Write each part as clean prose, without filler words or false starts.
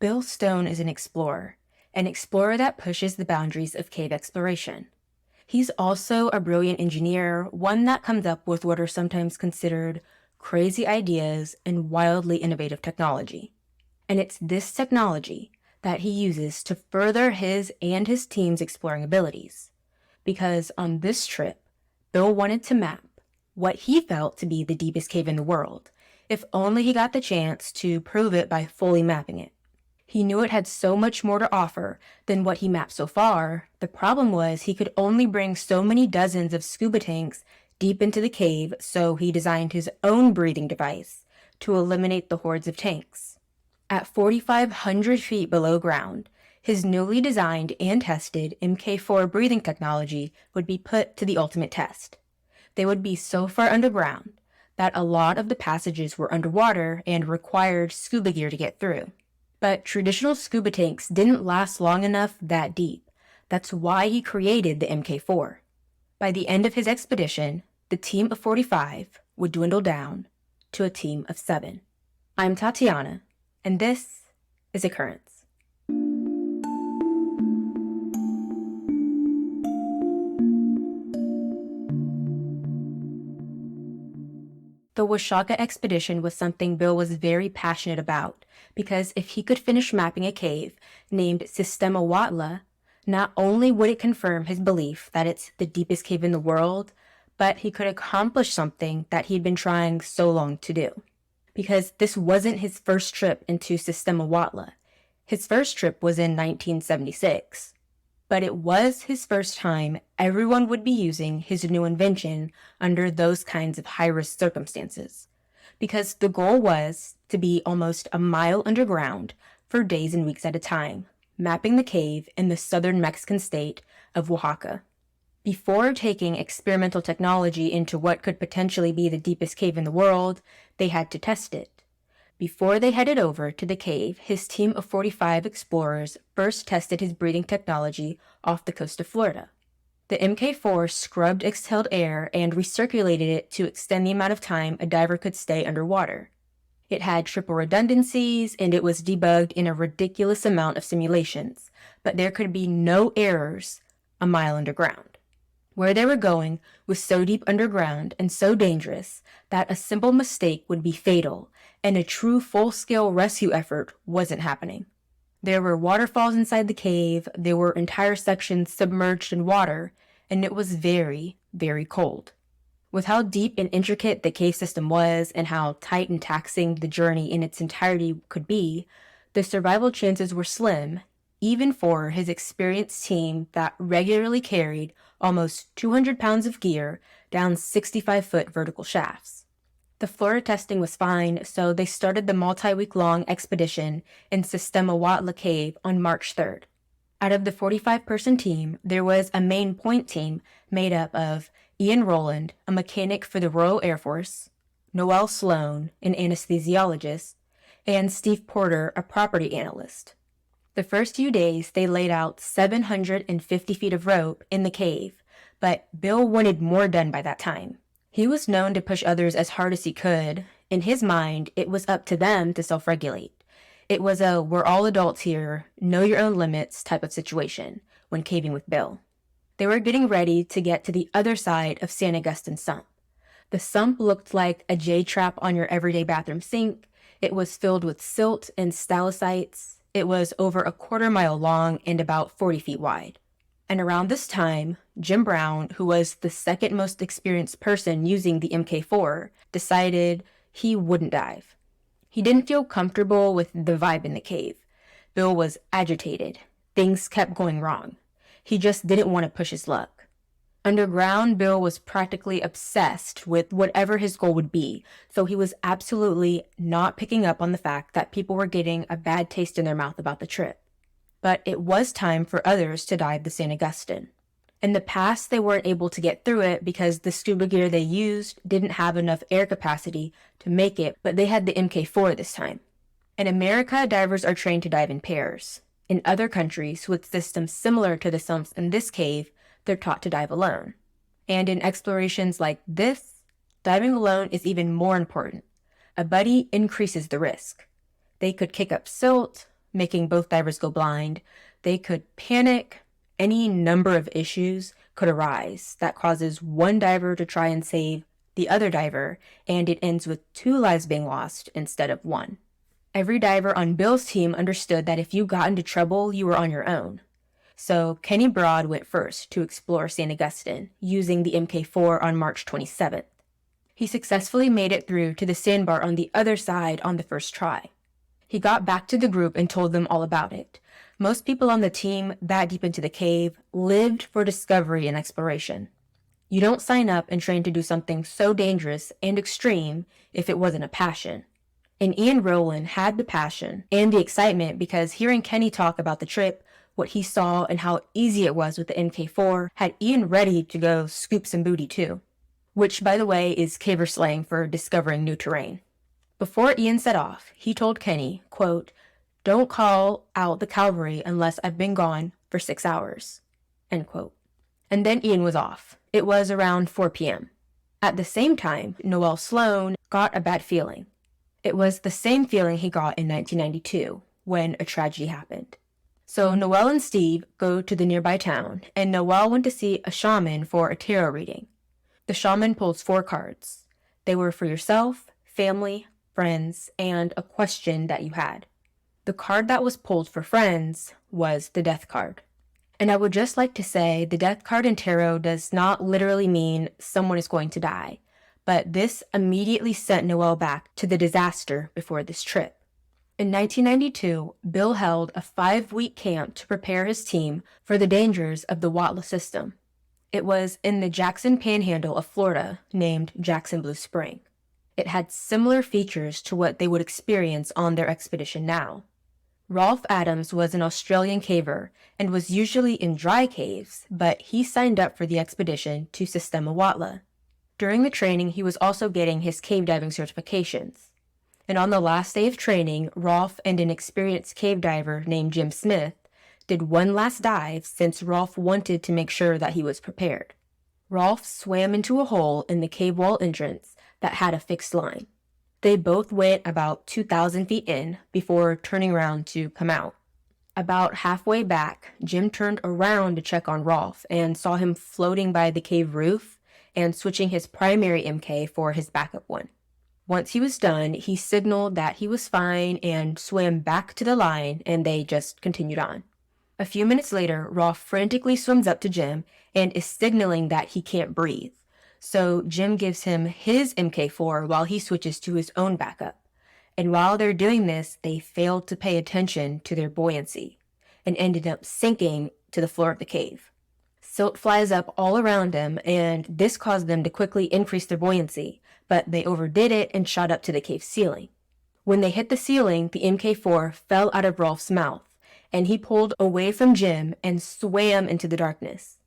Bill Stone is an explorer that pushes the boundaries of cave exploration. He's also a brilliant engineer, one that comes up with what are sometimes considered crazy ideas and wildly innovative technology. And it's this technology that he uses to further his and his team's exploring abilities. Because on this trip, Bill wanted to map what he felt to be the deepest cave in the world, if only he got the chance to prove it by fully mapping it. He knew it had so much more to offer than what he mapped so far. The problem was he could only bring so many dozens of scuba tanks deep into the cave, so he designed his own breathing device to eliminate the hordes of tanks. At 4,500 feet below ground, his newly designed and tested MK4 breathing technology would be put to the ultimate test. They would be so far underground that a lot of the passages were underwater and required scuba gear to get through. But traditional scuba tanks didn't last long enough that deep. That's why he created the MK4. By the end of his expedition, the team of 45 would dwindle down to a team of 7. I'm Tatiana, and this is Occurrence. The Washaka expedition was something Bill was very passionate about, because if he could finish mapping a cave named Sistema Watla, not only would it confirm his belief that it's the deepest cave in the world, but he could accomplish something that he'd been trying so long to do. Because this wasn't his first trip into Sistema Watla. His first trip was in 1976. But it was his first time everyone would be using his new invention under those kinds of high-risk circumstances, because the goal was to be almost a mile underground for days and weeks at a time, mapping the cave in the southern Mexican state of Oaxaca. Before taking experimental technology into what could potentially be the deepest cave in the world, they had to test it. Before they headed over to the cave, his team of 45 explorers first tested his breathing technology off the coast of Florida. The MK4 scrubbed exhaled air and recirculated it to extend the amount of time a diver could stay underwater. It had triple redundancies, and it was debugged in a ridiculous amount of simulations, but there could be no errors a mile underground. Where they were going was so deep underground and so dangerous that a simple mistake would be fatal, and a true full-scale rescue effort wasn't happening. There were waterfalls inside the cave, there were entire sections submerged in water, and it was very, very cold. With how deep and intricate the cave system was, and how tight and taxing the journey in its entirety could be, the survival chances were slim, even for his experienced team that regularly carried almost 200 pounds of gear down 65-foot vertical shafts. The Florida testing was fine, so they started the multi-week-long expedition in Sistema Watla Cave on March 3rd. Out of the 45-person team, there was a main point team made up of Ian Rolland, a mechanic for the Royal Air Force, Noel Sloan, an anesthesiologist, and Steve Porter, a property analyst. The first few days, they laid out 750 feet of rope in the cave, but Bill wanted more done by that time. He was known to push others as hard as he could. In his mind, it was up to them to self-regulate. It was a we're all adults here, know your own limits type of situation when caving with Bill. They were getting ready to get to the other side of San Agustin Sump. The sump looked like a J-trap on your everyday bathroom sink. It was filled with silt and stalactites. It was over a quarter-mile long and about 40 feet wide. And around this time, Jim Brown, who was the second most experienced person using the MK4, decided he wouldn't dive. He didn't feel comfortable with the vibe in the cave. Bill was agitated. Things kept going wrong. He just didn't want to push his luck. Underground, Bill was practically obsessed with whatever his goal would be, so he was absolutely not picking up on the fact that people were getting a bad taste in their mouth about the trip. But it was time for others to dive the San Agustin. In the past, they weren't able to get through it because the scuba gear they used didn't have enough air capacity to make it, but they had the MK4 this time. In America, divers are trained to dive in pairs. In other countries, with systems similar to the sumps in this cave, they're taught to dive alone. And in explorations like this, diving alone is even more important. A buddy increases the risk. They could kick up silt, making both divers go blind. They could panic. Any number of issues could arise that causes one diver to try and save the other diver, and it ends with 2 lives being lost instead of 1. Every diver on Bill's team understood that if you got into trouble, you were on your own. So Kenny Broad went first to explore St. Augustine, using the Mk4 on March 27th. He successfully made it through to the sandbar on the other side on the first try. He got back to the group and told them all about it. Most people on the team that deep into the cave lived for discovery and exploration. You don't sign up and train to do something so dangerous and extreme if it wasn't a passion. And Ian Rolland had the passion and the excitement because hearing Kenny talk about the trip, what he saw, and how easy it was with the Mk4 had Ian ready to go scoop some booty too. Which, by the way, is caver slang for discovering new terrain. Before Ian set off, he told Kenny, quote, "Don't call out the cavalry unless I've been gone for 6 hours," end quote. And then Ian was off. It was around 4 p.m. At the same time, Noel Sloan got a bad feeling. It was the same feeling he got in 1992, when a tragedy happened. So Noel and Steve go to the nearby town, and Noel went to see a shaman for a tarot reading. The shaman pulls 4 cards. They were for yourself, family, friends, and a question that you had. The card that was pulled for friends was the death card. And I would just like to say the death card in tarot does not literally mean someone is going to die, but this immediately sent Noel back to the disaster before this trip. In 1992, Bill held a 5-week camp to prepare his team for the dangers of the Watla system. It was in the Jackson Panhandle of Florida, named Jackson Blue Spring. It had similar features to what they would experience on their expedition now. Rolf Adams was an Australian caver and was usually in dry caves, but he signed up for the expedition to Sistema Watla. During the training, he was also getting his cave diving certifications. And on the last day of training, Rolf and an experienced cave diver named Jim Smith did one last dive since Rolf wanted to make sure that he was prepared. Rolf swam into a hole in the cave wall entrance that had a fixed line. They both went about 2,000 feet in before turning around to come out. About halfway back, Jim turned around to check on Rolf and saw him floating by the cave roof and switching his primary MK for his backup one. Once he was done, he signaled that he was fine and swam back to the line, and they just continued on. A few minutes later, Rolf frantically swims up to Jim and is signaling that he can't breathe. So Jim gives him his Mk4 while he switches to his own backup. And while they're doing this, they failed to pay attention to their buoyancy and ended up sinking to the floor of the cave. Silt flies up all around them, and this caused them to quickly increase their buoyancy, but they overdid it and shot up to the cave ceiling. When they hit the ceiling, the Mk4 fell out of Rolf's mouth, and he pulled away from Jim and swam into the darkness.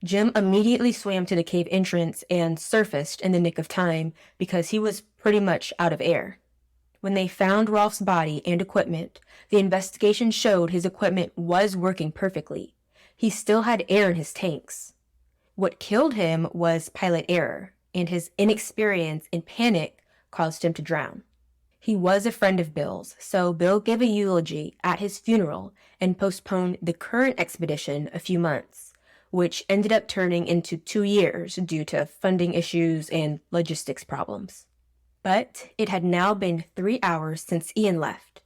Jim immediately swam to the cave entrance and surfaced in the nick of time because he was pretty much out of air. When they found Rolf's body and equipment, the investigation showed his equipment was working perfectly. He still had air in his tanks. What killed him was pilot error, and his inexperience and panic caused him to drown. He was a friend of Bill's, so Bill gave a eulogy at his funeral and postponed the current expedition a few months, which ended up turning into 2 years due to funding issues and logistics problems. But it had now been 3 hours since Ian left,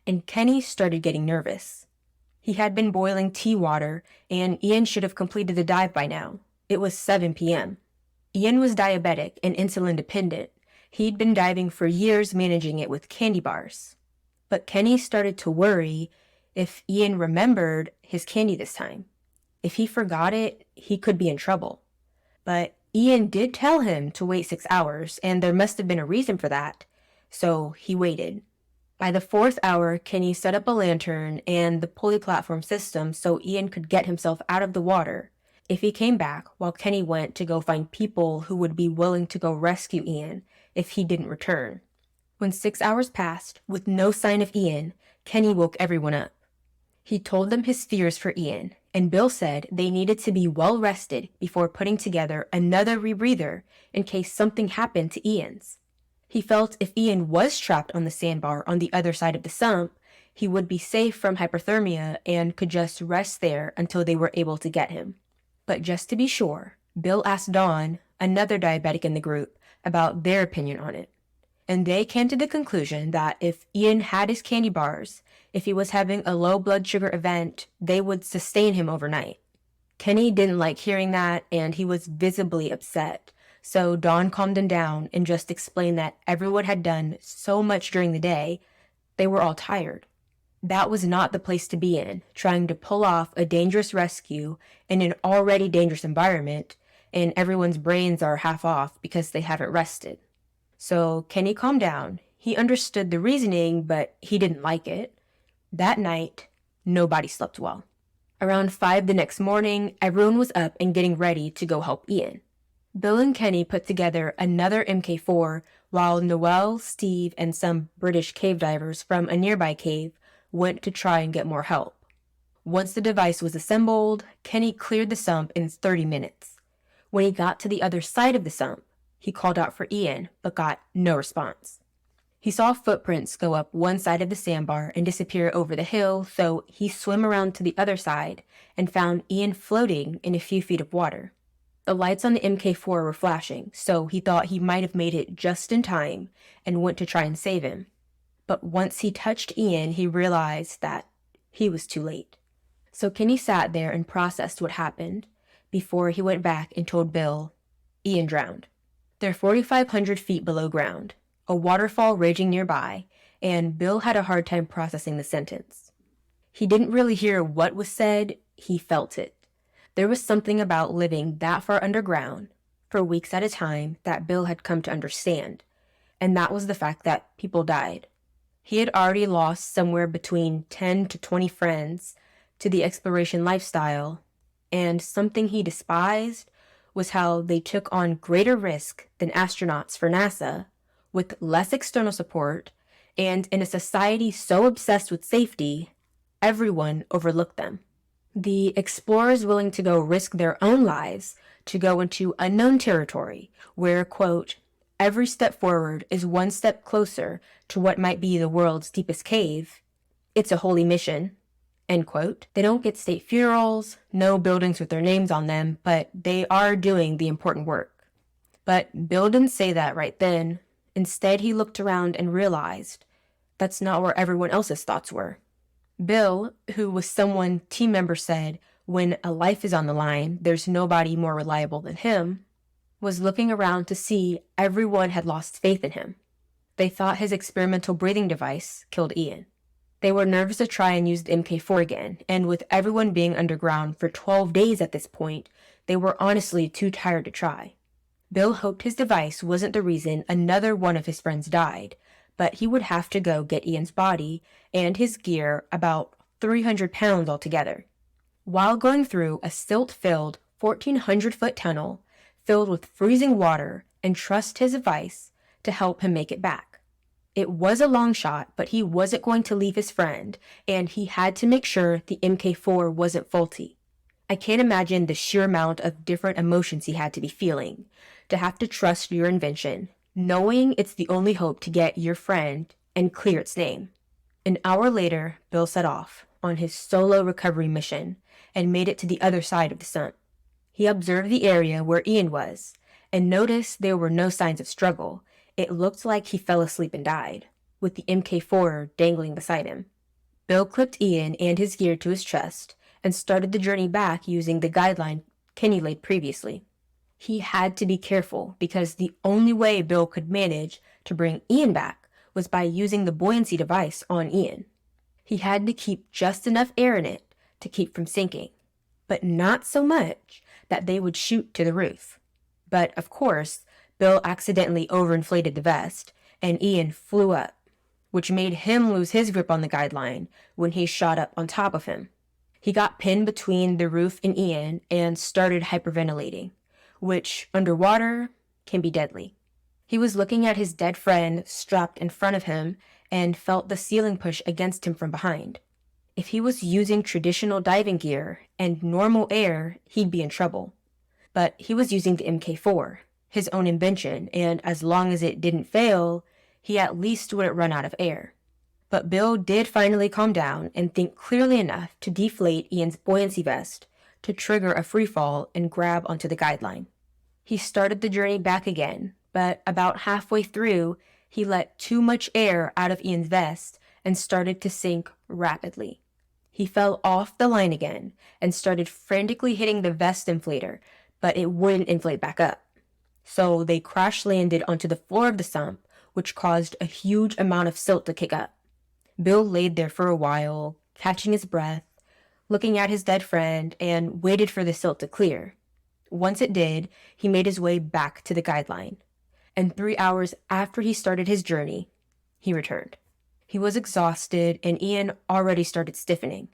and Kenny started getting nervous. He had been boiling tea water, and Ian should have completed the dive by now. It was 7 p.m. Ian was diabetic and insulin dependent. He'd been diving for years, managing it with candy bars. But Kenny started to worry if Ian remembered his candy this time. If he forgot it, he could be in trouble. But Ian did tell him to wait 6 hours, and there must have been a reason for that, so he waited. By the 4th hour, Kenny set up a lantern and the pulley platform system so Ian could get himself out of the water if he came back, while Kenny went to go find people who would be willing to go rescue Ian if he didn't return. When 6 hours passed, with no sign of Ian, Kenny woke everyone up. He told them his fears for Ian, and Bill said they needed to be well rested before putting together another rebreather in case something happened to Ian's. He felt if Ian was trapped on the sandbar on the other side of the sump, He would be safe from hypothermia and could just rest there until they were able to get him. But just to be sure, Bill asked Dawn, another diabetic in the group, about their opinion on it. And they came to the conclusion that if Ian had his candy bars, if he was having a low blood sugar event, they would sustain him overnight. Kenny didn't like hearing that, and he was visibly upset. So Dawn calmed him down and just explained that everyone had done so much during the day, they were all tired. That was not the place to be in, trying to pull off a dangerous rescue in an already dangerous environment, and everyone's brains are half off because they haven't rested. So Kenny calmed down. He understood the reasoning, but he didn't like it. That night, nobody slept well. Around 5 the next morning, everyone was up and getting ready to go help Ian. Bill and Kenny put together another MK4 while Noel, Steve, and some British cave divers from a nearby cave went to try and get more help. Once the device was assembled, Kenny cleared the sump in 30 minutes. When he got to the other side of the sump, he called out for Ian, but got no response. He saw footprints go up one side of the sandbar and disappear over the hill, so he swam around to the other side and found Ian floating in a few feet of water. The lights on the MK4 were flashing, so he thought he might have made it just in time and went to try and save him. But once he touched Ian, he realized that he was too late. So Kenny sat there and processed what happened before he went back and told Bill, Ian drowned. They're 4,500 feet below ground, a waterfall raging nearby, and Bill had a hard time processing the sentence. He didn't really hear what was said, he felt it. There was something about living that far underground, for weeks at a time, that Bill had come to understand, and that was the fact that people died. He had already lost somewhere between 10 to 20 friends to the exploration lifestyle, and something he despised was how they took on greater risk than astronauts for NASA, with less external support, and in a society so obsessed with safety, everyone overlooked them. The explorers willing to go risk their own lives to go into unknown territory where, quote, every step forward is one step closer to what might be the world's deepest cave. It's a holy mission, end quote. They don't get state funerals, no buildings with their names on them, but they are doing the important work. But Bill didn't say that right then. Instead, he looked around and realized that's not where everyone else's thoughts were. Bill, who was someone team members said, when a life is on the line, there's nobody more reliable than him, was looking around to see everyone had lost faith in him. They thought his experimental breathing device killed Ian. They were nervous to try and use the MK4 again, and with everyone being underground for 12 days at this point, they were honestly too tired to try. Bill hoped his device wasn't the reason another one of his friends died, but he would have to go get Ian's body and his gear, about 300 pounds altogether, while going through a silt-filled 1,400-foot tunnel filled with freezing water, and trust his device to help him make it back. It was a long shot, but he wasn't going to leave his friend, and he had to make sure the MK4 wasn't faulty. I can't imagine the sheer amount of different emotions he had to be feeling, to have to trust your invention, knowing it's the only hope to get your friend and clear its name. An hour later, Bill set off on his solo recovery mission and made it to the other side of the sump. He observed the area where Ian was and noticed there were no signs of struggle. It looked like he fell asleep and died, with the MK4 dangling beside him. Bill clipped Ian and his gear to his chest and started the journey back using the guideline Kenny laid previously. He had to be careful because the only way Bill could manage to bring Ian back was by using the buoyancy device on Ian. He had to keep just enough air in it to keep from sinking, but not so much that they would shoot to the roof. But, of course, Bill accidentally overinflated the vest, and Ian flew up, which made him lose his grip on the guideline when he shot up on top of him. He got pinned between the roof and Ian and started hyperventilating, which, underwater, can be deadly. He was looking at his dead friend strapped in front of him and felt the ceiling push against him from behind. If he was using traditional diving gear and normal air, he'd be in trouble. But he was using the MK4, his own invention, and as long as it didn't fail, he at least wouldn't run out of air. But Bill did finally calm down and think clearly enough to deflate Ian's buoyancy vest to trigger a freefall and grab onto the guideline. He started the journey back again, but about halfway through, he let too much air out of Ian's vest and started to sink rapidly. He fell off the line again and started frantically hitting the vest inflator, but it wouldn't inflate back up. So they crash landed onto the floor of the sump, which caused a huge amount of silt to kick up. Bill laid there for a while, catching his breath, looking at his dead friend, and waited for the silt to clear. Once it did, he made his way back to the guideline. And 3 hours after he started his journey, he returned. He was exhausted, and Ian already started stiffening.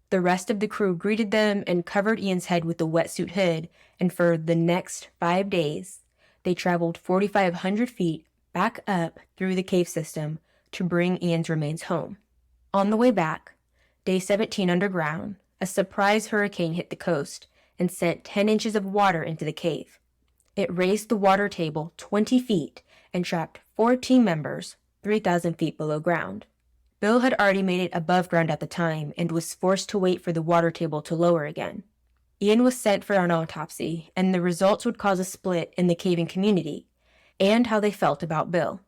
The rest of the crew greeted them and covered Ian's head with the wetsuit hood, and for the next 5 days, they traveled 4,500 feet back up through the cave system to bring Ian's remains home. On the way back, day 17 underground, a surprise hurricane hit the coast and sent 10 inches of water into the cave. It raised the water table 20 feet and trapped 4 team members 3,000 feet below ground. Bill had already made it above ground at the time and was forced to wait for the water table to lower again. Ian was sent for an autopsy, and the results would cause a split in the caving community and how they felt about Bill.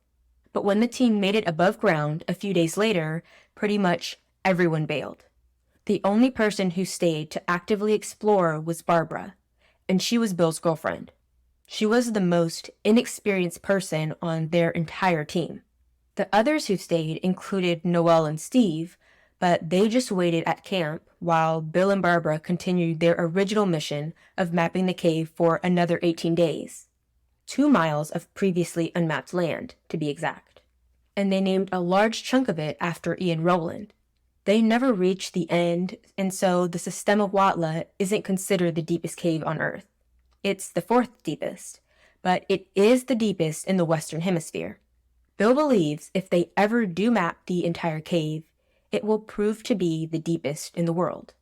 But when the team made it above ground a few days later, pretty much everyone bailed. The only person who stayed to actively explore was Barbara, and she was Bill's girlfriend. She was the most inexperienced person on their entire team. The others who stayed included Noel and Steve, but they just waited at camp while Bill and Barbara continued their original mission of mapping the cave for another 18 days. 2 miles of previously unmapped land, to be exact. And they named a large chunk of it after Ian Rolland. They never reached the end, and so the Sistema Huatla isn't considered the deepest cave on Earth. It's the 4th deepest, but it is the deepest in the Western Hemisphere. Bill believes if they ever do map the entire cave, it will prove to be the deepest in the world.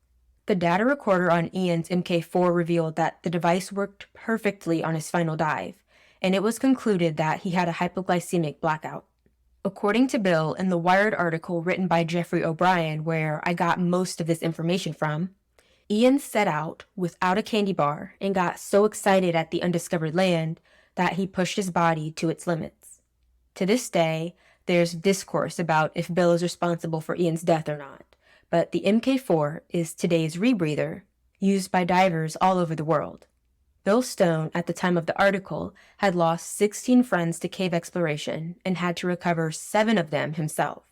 The data recorder on Ian's Mk4 revealed that the device worked perfectly on his final dive, and it was concluded that he had a hypoglycemic blackout. According to Bill, in the Wired article written by Jeffrey O'Brien, where I got most of this information from, Ian set out without a candy bar and got so excited at the undiscovered land that he pushed his body to its limits. To this day, there's discourse about if Bill is responsible for Ian's death or not, but the Mk4 is today's rebreather used by divers all over the world. Bill Stone, at the time of the article, had lost 16 friends to cave exploration and had to recover 7 of them himself.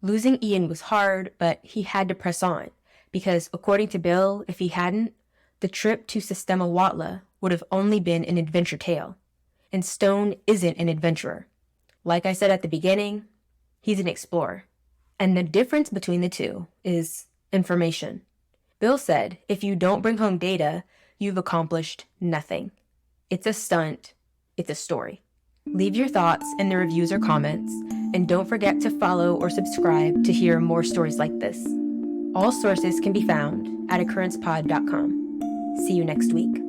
Losing Ian was hard, but he had to press on, because according to Bill, if he hadn't, the trip to Sistema Huatla would have only been an adventure tale. And Stone isn't an adventurer. Like I said at the beginning, he's an explorer. And the difference between the two is information. Bill said, if you don't bring home data, you've accomplished nothing. It's a stunt. It's a story. Leave your thoughts in the reviews or comments, and don't forget to follow or subscribe to hear more stories like this. All sources can be found at occurrencepod.com. See you next week.